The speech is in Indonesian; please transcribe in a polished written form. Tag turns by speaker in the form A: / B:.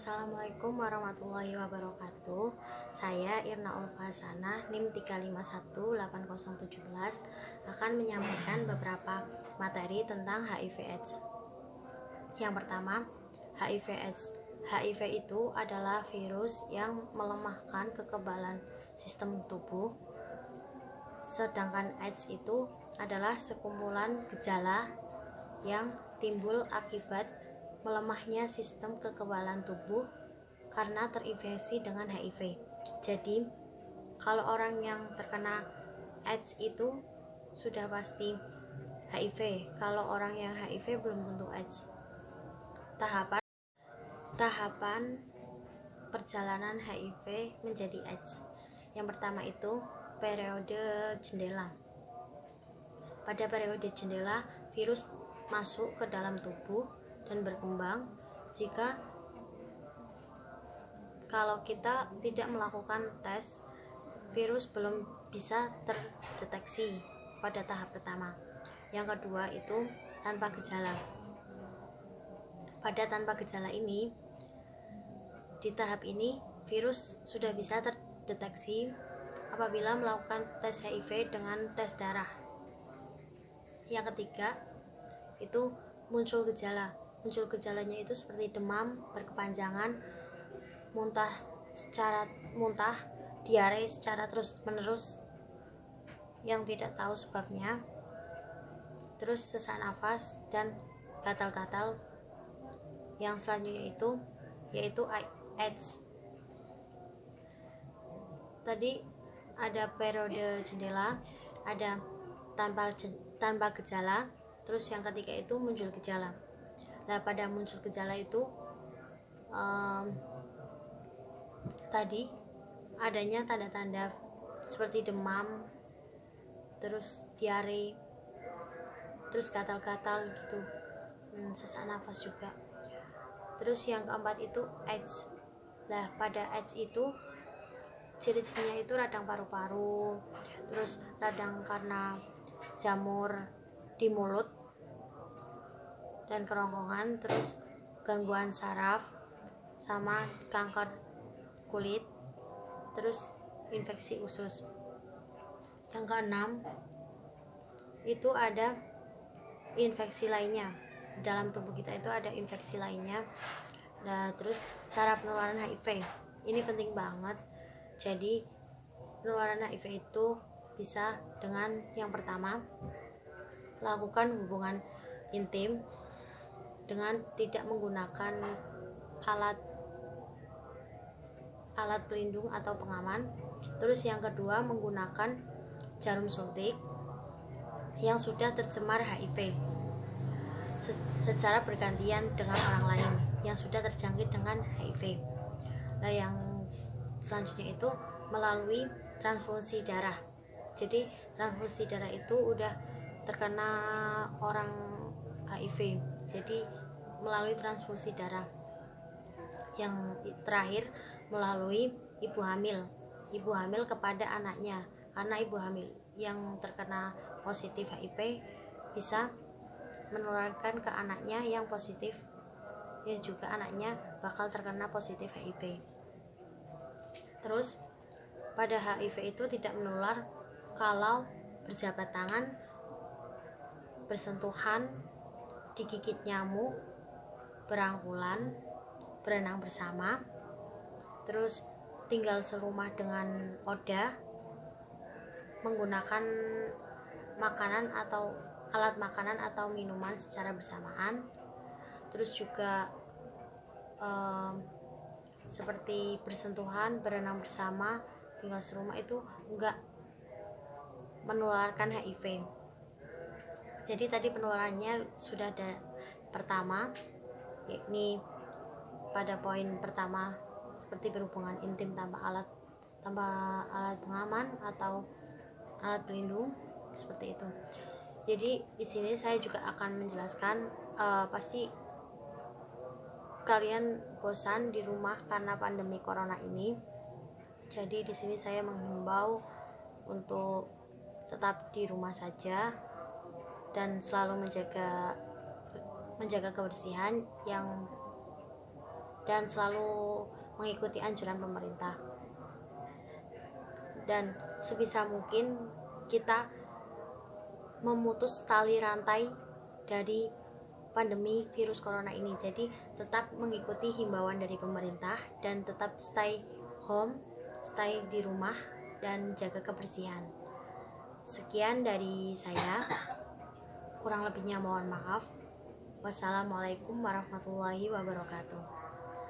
A: Assalamualaikum warahmatullahi wabarakatuh. Saya Irna Ulfasana, NIM 3518017 akan menyampaikan beberapa materi tentang HIV/AIDS. Yang pertama, HIV/AIDS. HIV itu adalah virus yang melemahkan kekebalan sistem tubuh. Sedangkan AIDS itu adalah sekumpulan gejala yang timbul akibat melemahnya sistem kekebalan tubuh karena terinfeksi dengan HIV. Jadi, kalau orang yang terkena AIDS itu sudah pasti HIV. Kalau orang yang HIV belum tentu AIDS. Tahapan perjalanan HIV menjadi AIDS. Yang pertama itu periode jendela. Pada periode jendela, virus masuk ke dalam tubuh dan berkembang. Kalau kita tidak melakukan tes, virus belum bisa terdeteksi pada tahap pertama. Yang kedua itu tanpa gejala. Pada tanpa gejala ini, di tahap ini virus sudah bisa terdeteksi apabila melakukan tes HIV dengan tes darah. Yang ketiga itu muncul gejala. Muncul gejalanya itu seperti demam berkepanjangan, muntah, diare secara terus-menerus yang tidak tahu sebabnya, terus sesak nafas dan gatal-gatal. Yang selanjutnya yaitu AIDS. Tadi ada periode jendela, ada tanpa gejala, terus yang ketiga itu muncul gejala. Nah, pada muncul gejala itu tadi adanya tanda-tanda seperti demam, terus diare, terus gatal-gatal gitu, sesak nafas juga. Terus yang keempat itu AIDS. Nah, pada AIDS itu ciri-cirinya itu radang paru-paru, terus radang karena jamur di mulut dan kerongkongan, terus gangguan saraf, sama kanker kulit, terus infeksi usus. Yang keenam itu ada infeksi lainnya. Dalam tubuh kita itu ada infeksi lainnya. Nah, terus cara penularan HIV ini penting banget. Jadi penularan HIV itu bisa dengan yang pertama, lakukan hubungan intim dengan tidak menggunakan alat pelindung atau pengaman. Terus yang kedua, menggunakan jarum suntik yang sudah tercemar HIV secara bergantian dengan orang lain yang sudah terjangkit dengan HIV. Nah, yang selanjutnya itu melalui transfusi darah. Jadi transfusi darah itu udah terkena orang HIV, jadi melalui transfusi darah. Yang terakhir, melalui ibu hamil kepada anaknya, karena ibu hamil yang terkena positif HIV bisa menularkan ke anaknya yang positif, ya juga anaknya bakal terkena positif HIV. Terus pada HIV itu tidak menular kalau berjabat tangan, bersentuhan, digigit nyamuk, berangkulan, berenang bersama, terus tinggal serumah dengan oda, menggunakan makanan atau alat makanan atau minuman secara bersamaan, terus juga seperti bersentuhan, berenang bersama, tinggal serumah, itu enggak menularkan HIV. Jadi tadi penularannya sudah ada pertama, yakni pada poin pertama seperti berhubungan intim tanpa alat pengaman atau alat pelindung, seperti itu. Jadi di sini saya juga akan menjelaskan, pasti kalian bosan di rumah karena pandemi corona ini. Jadi di sini saya menghimbau untuk tetap di rumah saja dan selalu menjaga kebersihan, yang dan selalu mengikuti anjuran pemerintah. Dan sebisa mungkin kita memutus tali rantai dari pandemi virus corona ini. Jadi tetap mengikuti himbauan dari pemerintah dan tetap stay home, stay di rumah dan jaga kebersihan. Sekian dari saya. Kurang lebihnya mohon maaf. Wassalamualaikum warahmatullahi wabarakatuh.